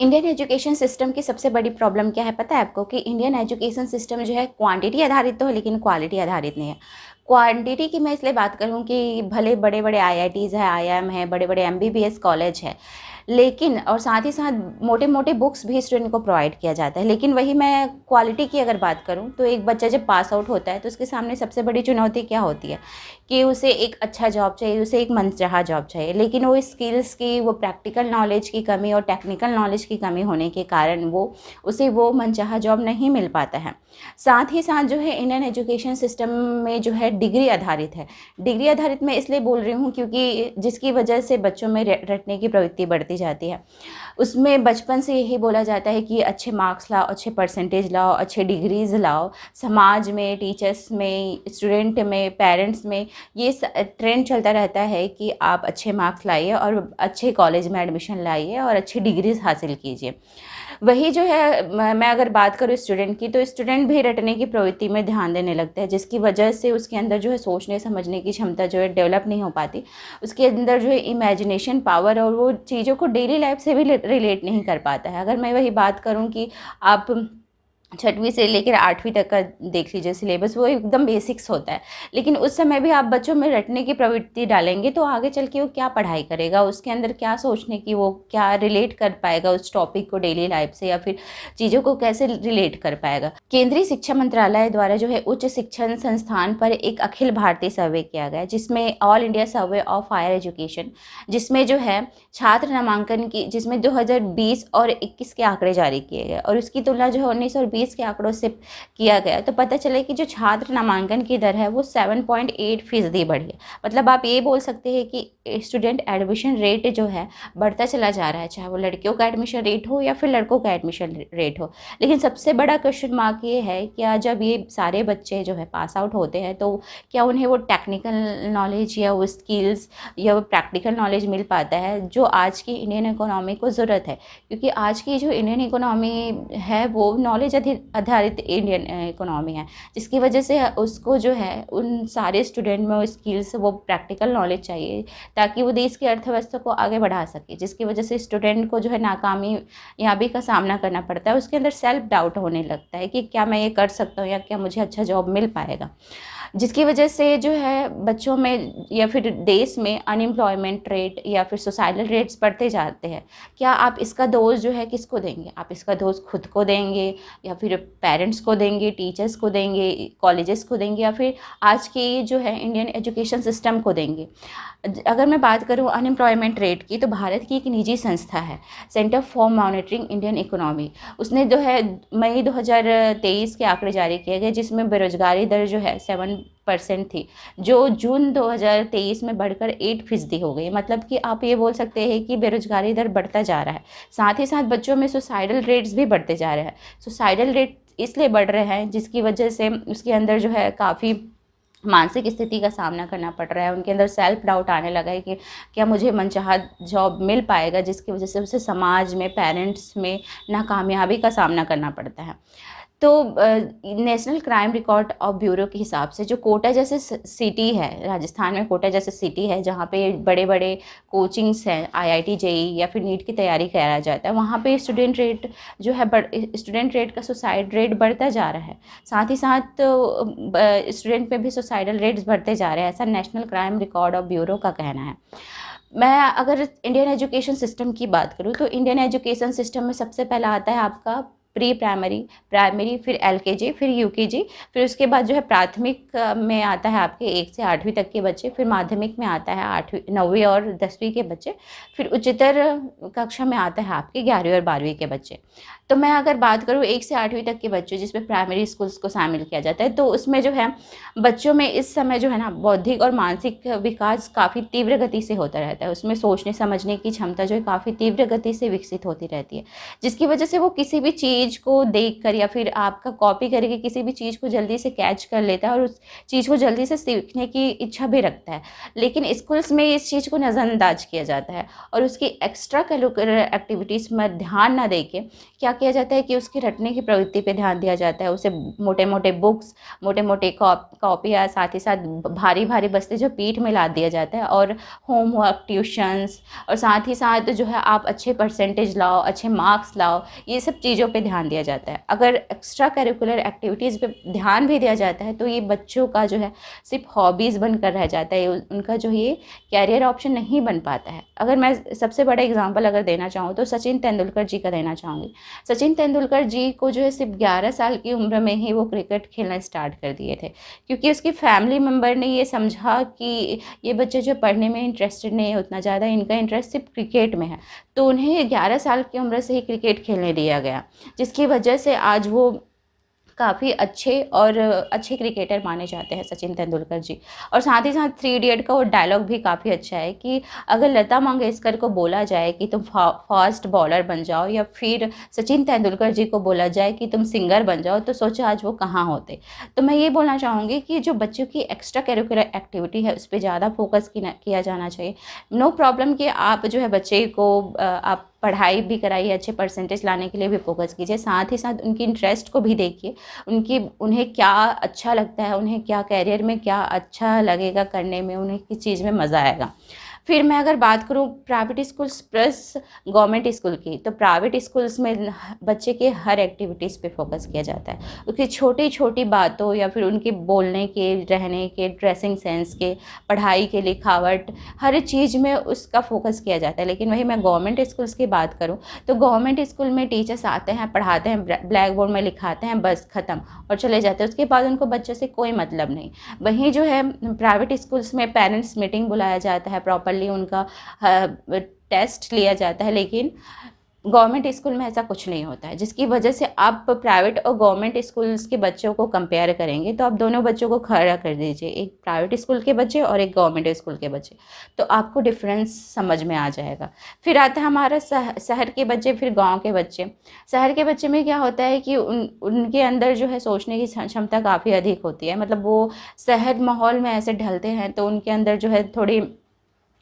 Indian education system की सबसे बड़ी प्रॉब्लम क्या है पता है आपको? कि इंडियन एजुकेशन सिस्टम जो है क्वांटिटी आधारित तो है लेकिन क्वालिटी आधारित नहीं है। क्वांटिटी की मैं इसलिए बात करूँ कि भले बड़े बड़े आईआईटीज़ है, आईआईएम है, बड़े बड़े एमबीबीएस कॉलेज है, लेकिन और साथ ही साथ मोटे मोटे बुक्स भी स्टूडेंट को प्रोवाइड किया जाता है। लेकिन वही मैं क्वालिटी की अगर बात करूँ तो एक बच्चा जब पास आउट होता है तो उसके सामने सबसे बड़ी चुनौती क्या होती है कि उसे एक अच्छा जॉब चाहिए, उसे एक मनचाहा जॉब चाहिए, लेकिन वो स्किल्स की, वो प्रैक्टिकल नॉलेज की कमी और टेक्निकल नॉलेज की कमी होने के कारण उसे वो मनचाहा जॉब नहीं मिल पाता है। साथ ही साथ जो है इंडियन एजुकेशन सिस्टम में जो है डिग्री आधारित है। डिग्री आधारित मैं इसलिए बोल रही हूँ क्योंकि जिसकी वजह से बच्चों में रटने की प्रवृत्ति बढ़ती जाती है। उसमें बचपन से यही बोला जाता है कि अच्छे मार्क्स लाओ, अच्छे परसेंटेज लाओ, अच्छे डिग्रीज लाओ। समाज में, टीचर्स में, स्टूडेंट में, पेरेंट्स में ये ट्रेंड चलता रहता है कि आप अच्छे मार्क्स लाइए और अच्छे कॉलेज में एडमिशन लाइए और अच्छी डिग्रीज हासिल कीजिए। वही जो है मैं अगर बात करूँ स्टूडेंट की, तो स्टूडेंट भी रटने की प्रवृत्ति में ध्यान देने लगता है, जिसकी वजह से उसके अंदर जो है सोचने समझने की क्षमता जो है डेवलप नहीं हो पाती। उसके अंदर जो है इमेजिनेशन पावर और वो चीज़ों को डेली लाइफ से भी रिलेट नहीं कर पाता है। अगर मैं वही बात करूँ कि आप छठवीं से लेकर 8वीं तक का देख लीजिए सिलेबस, वो एकदम बेसिक्स होता है, लेकिन उस समय भी आप बच्चों में रटने की प्रवृत्ति डालेंगे तो आगे चल के वो क्या पढ़ाई करेगा, उसके अंदर क्या सोचने की, वो क्या रिलेट कर पाएगा उस टॉपिक को डेली लाइफ से, या फिर चीज़ों को कैसे रिलेट कर पाएगा। केंद्रीय शिक्षा मंत्रालय द्वारा जो है उच्च शिक्षण संस्थान पर एक अखिल भारतीय सर्वे किया गया, जिसमें all India survey of higher education, जिसमें जो है छात्र नामांकन की, जिसमें 2020 और 21 के आंकड़े जारी किए गए और उसकी तुलना जो है 19 और 20 के आंकड़ों से किया गया, तो पता चला कि जो छात्र नामांकन की दर है वो 7.8% बढ़ी है। मतलब आप ये बोल सकते हैं कि स्टूडेंट एडमिशन रेट जो है बढ़ता चला जा रहा है, चाहे वो लड़कियों का एडमिशन रेट हो या फिर लड़कों का एडमिशन रेट हो। लेकिन सबसे बड़ा क्वेश्चन मार्क ये है कि जब ये सारे बच्चे जो है पास आउट होते हैं तो क्या उन्हें वो टेक्निकल नॉलेज या वो स्किल्स या वो प्रैक्टिकल नॉलेज मिल पाता है जो आज की इंडियन इकोनॉमी को ज़रूरत है। क्योंकि आज की जो इंडियन इकोनॉमी है वो नॉलेज आधारित इंडियन इकोनॉमी है, जिसकी वजह से उसको जो है उन सारे स्टूडेंट में वो स्किल्स, वो प्रैक्टिकल नॉलेज चाहिए ताकि वो देश की अर्थव्यवस्था को आगे बढ़ा सके। जिसकी वजह से स्टूडेंट को जो है नाकामयाबी का सामना करना पड़ता है, उसके अंदर सेल्फ डाउट होने लगता है कि क्या मैं ये कर सकता हूँ या क्या मुझे अच्छा जॉब मिल पाएगा। जिसकी वजह से जो है बच्चों में या फिर देश में अनएम्प्लॉयमेंट रेट या फिर सुसाइडल रेट्स बढ़ते जाते हैं। क्या आप इसका दोष जो है किसको देंगे? आप इसका दोष खुद को देंगे या फिर पेरेंट्स को देंगे, टीचर्स को देंगे, कॉलेजेस को देंगे, या फिर आज की जो है इंडियन एजुकेशन सिस्टम को देंगे? अगर मैं बात करूँ अनएम्प्लॉयमेंट रेट की, तो भारत की एक निजी संस्था है, centre for monitoring Indian economy, उसने जो है मई 2023 के आंकड़े जारी किए गए, जिसमें बेरोजगारी दर जो है 7% थी, जो जून 2023 में बढ़कर 8% हो गई। मतलब कि आप ये बोल सकते हैं कि बेरोजगारी दर बढ़ता जा रहा है। साथ ही साथ बच्चों में सुसाइडल रेट्स भी बढ़ते जा रहे हैं। सुसाइडल रेट इसलिए बढ़ रहे हैं जिसकी वजह से उसके अंदर जो है काफ़ी मानसिक स्थिति का सामना करना पड़ रहा है। उनके अंदर सेल्फ डाउट आने लगा है कि क्या मुझे मनचाहा जॉब मिल पाएगा, जिसकी वजह से उसे समाज में, पेरेंट्स में नाकामयाबी का सामना करना पड़ता है। तो national crime record of bureau के हिसाब से जो कोटा जैसे सिटी है, राजस्थान में कोटा जैसे सिटी है जहाँ पे बड़े बड़े कोचिंग्स हैं, आईआईटी, जेईई या फिर नीट की तैयारी कराया जाता है, वहाँ पे स्टूडेंट रेट जो है स्टूडेंट रेट का सुसाइड रेट बढ़ता जा रहा है। साथ ही साथ स्टूडेंट में भी सुसाइडल रेट्स बढ़ते जा रहे हैं, ऐसा national crime record of bureau का कहना है। मैं अगर इंडियन एजुकेशन सिस्टम की बात करूँ तो इंडियन एजुकेशन सिस्टम में सबसे पहला आता है आपका प्री प्राइमरी, प्राइमरी, फिर एलकेजी, फिर यूकेजी, फिर उसके बाद जो है प्राथमिक में आता है आपके 1 से 8वीं तक के बच्चे, फिर माध्यमिक में आता है 8वीं, 9वीं और 10वीं के बच्चे, फिर उच्चतर कक्षा में आता है आपके 11वीं और 12वीं के बच्चे। तो मैं अगर बात करूँ 1 से 8वीं तक के बच्चे जिसमें प्राइमरी स्कूल्स को शामिल किया जाता है, तो उसमें जो है बच्चों में इस समय जो है ना बौद्धिक और मानसिक विकास काफ़ी तीव्र गति से होता रहता है। उसमें सोचने समझने की क्षमता जो है काफ़ी तीव्र गति से विकसित होती रहती है, जिसकी वजह से वो किसी भी चीज़ चीज़ को देखकर या फिर आपका कॉपी करके किसी भी चीज़ को जल्दी से कैच कर लेता है और उस चीज़ को जल्दी से सीखने की इच्छा भी रखता है। लेकिन स्कूल्स में इस चीज़ को नज़रअंदाज किया जाता है और उसकी एक्स्ट्रा करिकुलर एक्टिविटीज़ में ध्यान ना देके क्या किया जाता है कि उसकी रटने की प्रवृत्ति पे ध्यान दिया जाता है। उसे मोटे-मोटे बुक्स, मोटे-मोटे कॉपियाँ, साथ ही साथ भारी-भारी बस्ते जो पीठ में लाद दिया जाता है और होमवर्क, ट्यूशन्स और साथ ही साथ जो है आप अच्छे परसेंटेज लाओ, अच्छे मार्क्स लाओ, ये सब चीज़ों पे ध्यान दिया जाता है। अगर एक्स्ट्रा करिकुलर एक्टिविटीज़ पे ध्यान भी दिया जाता है तो ये बच्चों का जो है सिर्फ हॉबीज़ बनकर रह जाता है, उनका जो ये कैरियर ऑप्शन नहीं बन पाता है। अगर मैं सबसे बड़ा एग्जांपल अगर देना चाहूँ तो सचिन तेंदुलकर जी का देना चाहूँगी। सचिन तेंदुलकर जी को जो है सिर्फ 11 साल की उम्र में ही वो क्रिकेट खेलना स्टार्ट कर दिए थे, क्योंकि उसकी फैमिली मेम्बर ने ये समझा कि ये बच्चे जो पढ़ने में इंटरेस्टेड नहीं है उतना ज़्यादा, इनका इंटरेस्ट सिर्फ क्रिकेट में है, तो उन्हें 11 साल की उम्र से ही क्रिकेट खेलने दिया गया, जिसकी वजह से आज वो काफ़ी अच्छे क्रिकेटर माने जाते हैं सचिन तेंदुलकर जी। और साथ ही साथ थ्री इडियट का वो डायलॉग भी काफ़ी अच्छा है कि अगर लता मंगेशकर को बोला जाए कि तुम फास्ट बॉलर बन जाओ या फिर सचिन तेंदुलकर जी को बोला जाए कि तुम सिंगर बन जाओ, तो सोचो आज वो कहाँ होते। तो मैं ये बोलना चाहूँगी कि जो बच्चों की एक्स्ट्रा करिकुलर एक्टिविटी है उस पर ज़्यादा फोकस किया जाना चाहिए। नो प्रॉब्लम कि आप जो है बच्चे को आप पढ़ाई भी कराइए, अच्छे परसेंटेज लाने के लिए भी फोकस कीजिए, साथ ही साथ उनकी इंटरेस्ट को भी देखिए, उन्हें क्या अच्छा लगता है, उन्हें क्या करियर में क्या अच्छा लगेगा करने में, उन्हें किस चीज़ में मज़ा आएगा। फिर मैं अगर बात करूँ private schools plus government school की, तो प्राइवेट स्कूल्स में बच्चे के हर एक्टिविटीज़ पे फोकस किया जाता है। उसकी छोटी-छोटी बातों या फिर उनके बोलने के, रहने के, ड्रेसिंग सेंस के, पढ़ाई के, लिखावट, हर चीज़ में उसका फोकस किया जाता है। लेकिन वही मैं गवर्नमेंट स्कूल्स की बात करूँ, तो गवर्नमेंट स्कूल में टीचर्स आते हैं, पढ़ाते हैं, ब्लैक बोर्ड में लिखाते हैं, बस ख़त्म और चले जाते हैं। उसके बाद उनको बच्चे से कोई मतलब नहीं। वहीं जो है प्राइवेट स्कूल्स में पेरेंट्स मीटिंग बुलाया जाता है, प्रॉपर्ली उनका टेस्ट लिया जाता है, लेकिन गवर्नमेंट स्कूल में ऐसा कुछ नहीं होता है, जिसकी वजह से आप प्राइवेट और गवर्नमेंट स्कूल्स के बच्चों को कंपेयर करेंगे तो आप दोनों बच्चों को खड़ा कर दीजिए, एक प्राइवेट स्कूल के बच्चे और एक गवर्नमेंट स्कूल के बच्चे, तो आपको डिफरेंस समझ में आ जाएगा। फिर आता है हमारा शहर के बच्चे, फिर गांव के बच्चे। शहर के बच्चे में क्या होता है कि उनके अंदर जो है सोचने की क्षमता काफ़ी अधिक होती है, मतलब वो शहर माहौल में ऐसे ढलते हैं तो उनके अंदर जो है थोड़ी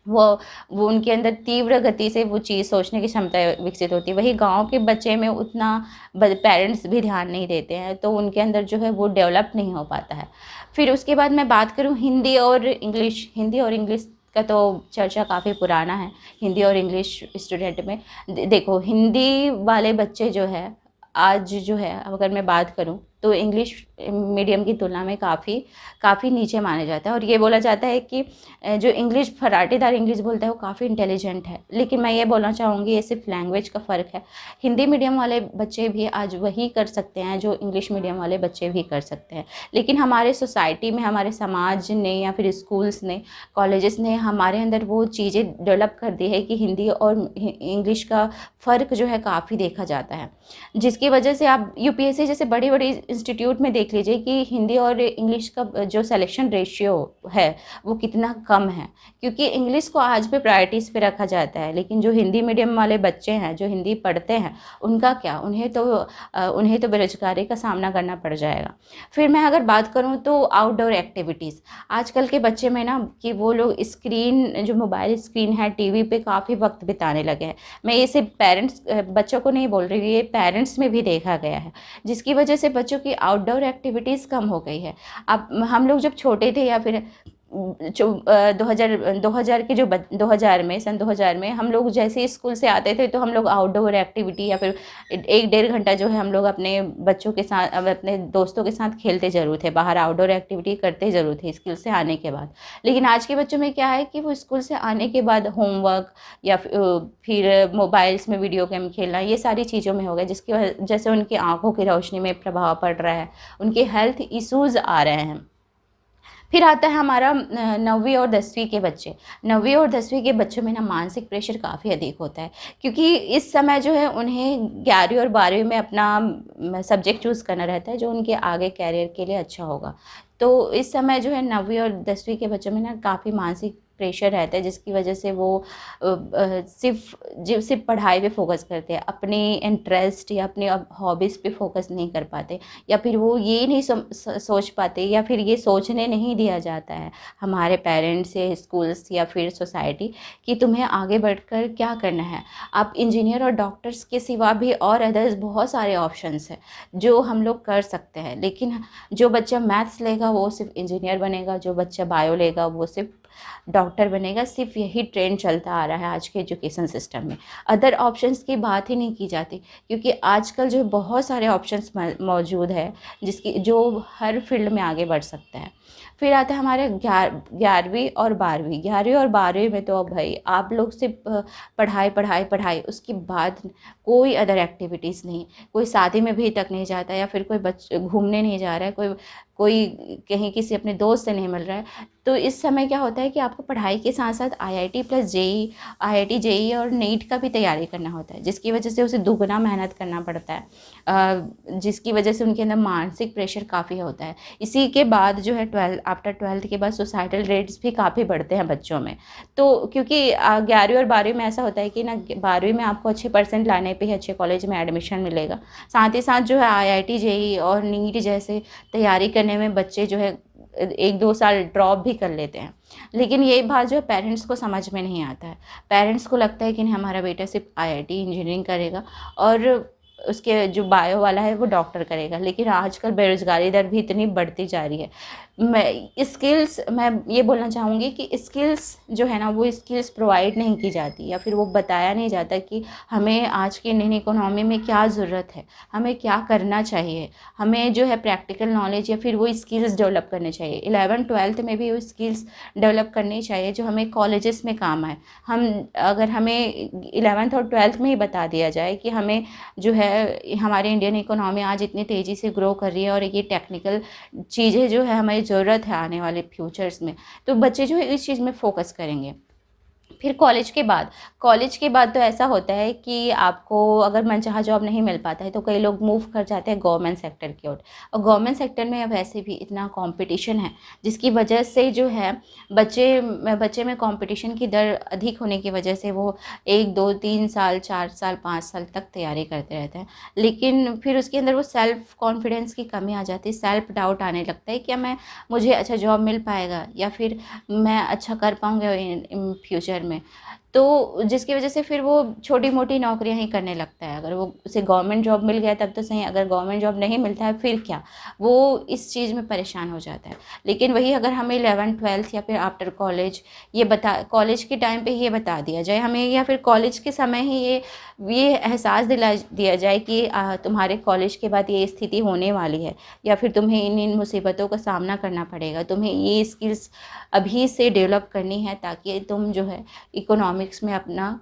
वो वो उनके अंदर तीव्र गति से वो चीज़ सोचने की क्षमता विकसित होती है। वहीं गाँव के बच्चे में उतना पेरेंट्स भी ध्यान नहीं देते हैं, तो उनके अंदर जो है वो डेवलप नहीं हो पाता है। फिर उसके बाद मैं बात करूँ हिंदी और इंग्लिश का तो चर्चा काफ़ी पुराना है। हिंदी और इंग्लिश स्टूडेंट में देखो, हिंदी वाले बच्चे जो है आज जो है, अगर मैं बात करूँ तो इंग्लिश मीडियम की तुलना में काफ़ी नीचे माना जाता है और ये बोला जाता है कि जो इंग्लिश फराटेदार इंग्लिश बोलता है वो काफ़ी इंटेलिजेंट है। लेकिन मैं ये बोलना चाहूँगी ये सिर्फ लैंग्वेज का फ़र्क है। हिंदी मीडियम वाले बच्चे भी आज वही कर सकते हैं जो इंग्लिश मीडियम वाले बच्चे भी कर सकते हैं। लेकिन हमारे सोसाइटी में, हमारे समाज ने या फिर स्कूल्स ने, कॉलेजेस ने हमारे अंदर वो चीज़ें डेवलप कर दी है कि हिंदी और इंग्लिश का फ़र्क जो है काफ़ी देखा जाता है, जिसकी वजह से आप यूपीएससी जैसे बड़ी-बड़ी इंस्टीट्यूट में देख लीजिए कि हिंदी और इंग्लिश का जो सिलेक्शन रेशियो है वो कितना कम है, क्योंकि इंग्लिश को आज भी प्रायोरिटीज़ पे रखा जाता है। लेकिन जो हिंदी मीडियम वाले बच्चे हैं, जो हिंदी पढ़ते हैं, उनका क्या, उन्हें तो बेरोजगारी का सामना करना पड़ जाएगा। फिर मैं अगर बात करूँ तो आउटडोर एक्टिविटीज़, आजकल के बच्चे में ना कि वो लोग स्क्रीन, जो मोबाइल स्क्रीन है, टीवी पे काफ़ी वक्त बिताने लगे हैं। मैं ये सिर्फ बच्चों को नहीं बोल रही हूँ, ये पेरेंट्स में भी देखा गया है, जिसकी वजह से बच्चों की आउटडोर एक्टिविटीज़ कम हो गई है। अब हम लोग जब छोटे थे या फिर 2000 के जो 2000 में, सन 2000 में हम लोग जैसे ही स्कूल से आते थे तो हम लोग आउटडोर एक्टिविटी या फिर 1-1.5 घंटा जो है हम लोग अपने बच्चों के साथ, अपने दोस्तों के साथ खेलते ज़रूर थे, बाहर आउटडोर एक्टिविटी करते ज़रूर थे स्कूल से आने के बाद। लेकिन आज के बच्चों में क्या है कि वो स्कूल से आने के बाद होमवर्क या फिर मोबाइल्स में वीडियो गेम खेलना, ये सारी चीज़ों में हो गया, जिसकी वजह से उनकी आँखों की रोशनी में प्रभाव पड़ रहा है, उनके हेल्थ इश्यूज़ आ रहे हैं। फिर आता है हमारा 9वीं और 10वीं के बच्चे। 9वीं और 10वीं के बच्चों में ना मानसिक प्रेशर काफ़ी अधिक होता है, क्योंकि इस समय जो है उन्हें 11वीं और 12वीं में अपना सब्जेक्ट चूज़ करना रहता है जो उनके आगे करियर के लिए अच्छा होगा। तो इस समय जो है 9वीं और 10वीं के बच्चों में ना काफ़ी मानसिक प्रेशर रहता है जिसकी वजह से वो सिर्फ पढ़ाई पे फोकस करते हैं, अपने इंटरेस्ट या अपने हॉबीज़ पे फोकस नहीं कर पाते, या फिर वो ये नहीं सोच पाते, या फिर ये सोचने नहीं दिया जाता है हमारे पेरेंट्स या स्कूल्स या फिर सोसाइटी कि तुम्हें आगे बढ़कर क्या करना है। आप इंजीनियर और डॉक्टर्स के सिवा भी और अदर्स बहुत सारे ऑप्शंस हैं जो हम लोग कर सकते हैं, लेकिन जो बच्चा मैथ्स लेगा वो सिर्फ इंजीनियर बनेगा, जो बच्चा बायो लेगा वो सिर्फ डॉक्टर बनेगा। सिर्फ यही ट्रेंड चलता आ रहा है आज के एजुकेशन सिस्टम में। अदर ऑप्शंस की बात ही नहीं की जाती, क्योंकि आजकल जो बहुत सारे ऑप्शंस मौजूद है जो हर फील्ड में आगे बढ़ सकता है। फिर आता है हमारे 11वीं और 12वीं में तो अब भाई आप लोग सिर्फ पढ़ाई पढ़ाई पढ़ाई, उसके बाद कोई अदर एक्टिविटीज़ नहीं। कोई शादी में भी तक नहीं जाता, या फिर कोई घूमने नहीं जा रहा है, कोई कहीं किसी अपने दोस्त से नहीं मिल रहा है। तो इस समय क्या होता है कि आपको पढ़ाई के साथ साथ IIT plus JEE, IIT JEE और नीट का भी तैयारी करना होता है, जिसकी वजह से उसे दुगना मेहनत करना पड़ता है, जिसकी वजह से उनके अंदर मानसिक प्रेशर काफ़ी होता है। इसी के बाद जो है आफ्टर 12th के बाद सुसाइडल रेट्स भी काफ़ी बढ़ते हैं बच्चों में। तो क्योंकि 11वीं और 12वीं में ऐसा होता है कि ना 12वीं में आपको अच्छे परसेंट लाने पे ही अच्छे कॉलेज में एडमिशन मिलेगा, साथ ही साथ जो है IIT जेई और नीट जैसे तैयारी करने में बच्चे जो है 1-2 साल ड्रॉप भी कर लेते हैं। लेकिन ये बात जो है पेरेंट्स को समझ में नहीं आता है। पेरेंट्स को लगता है कि नहीं, हमारा बेटा सिर्फ IIT इंजीनियरिंग करेगा और उसके जो बायो वाला है वो डॉक्टर करेगा। लेकिन आजकल बेरोज़गारी दर भी इतनी बढ़ती जा रही है। मैं ये बोलना चाहूँगी कि स्किल्स जो है ना, वो स्किल्स प्रोवाइड नहीं की जाती, या फिर वो बताया नहीं जाता कि हमें आज की इंडियन इकोनॉमी में क्या ज़रूरत है, हमें क्या करना चाहिए। हमें जो है प्रैक्टिकल नॉलेज या फिर वो स्किल्स डेवलप करने चाहिए। 11th-12th में भी वो स्किल्स डेवलप करनी चाहिए जो हमें कॉलेजेस में काम आए। अगर हमें 11th और 12th में ही बता दिया जाए कि हमें जो है हमारी इंडियन इकोनॉमी आज इतनी तेज़ी से ग्रो कर रही है और ये टेक्निकल चीज़ें जो है हमें ज़रूरत है आने वाले फ्यूचर्स में, तो बच्चे जो है इस चीज़ में फ़ोकस करेंगे। फिर कॉलेज के बाद तो ऐसा होता है कि आपको अगर मनचाहा जॉब नहीं मिल पाता है तो कई लोग मूव कर जाते हैं गवर्नमेंट सेक्टर की ओर, और गवर्नमेंट सेक्टर में अब वैसे भी इतना कंपटीशन है जिसकी वजह से जो है बच्चे में कंपटीशन की दर अधिक होने की वजह से वो 1-2-3 साल 4 साल 5 साल तक तैयारी करते रहते हैं। लेकिन फिर उसके अंदर वो सेल्फ कॉन्फिडेंस की कमी आ जाती है, सेल्फ डाउट आने लगता है, क्या मुझे अच्छा जॉब मिल पाएगा या फिर मैं अच्छा कर पाऊँगा इन फ्यूचर में। तो जिसकी वजह से फिर वो छोटी-मोटी नौकरियाँ ही करने लगता है। अगर वो उसे गवर्नमेंट जॉब मिल गया तब तो सही, अगर गवर्नमेंट जॉब नहीं मिलता है फिर क्या? वो इस चीज़ में परेशान हो जाता है। लेकिन वही अगर हमें 11th-12th या फिर आफ्टर कॉलेज के टाइम पे ये बता दिया जाए हमें, या फिर कॉलेज के समय ही ये एहसास दिला दिया जाए कि तुम्हारे कॉलेज के बाद ये स्थिति होने वाली है, या फिर तुम्हें इन मुसीबतों का सामना करना पड़ेगा। तुम्हें ये स्किल्स अभी से डेवलप करनी है ताकि तुम जो है इकोनॉमिक्स में अपना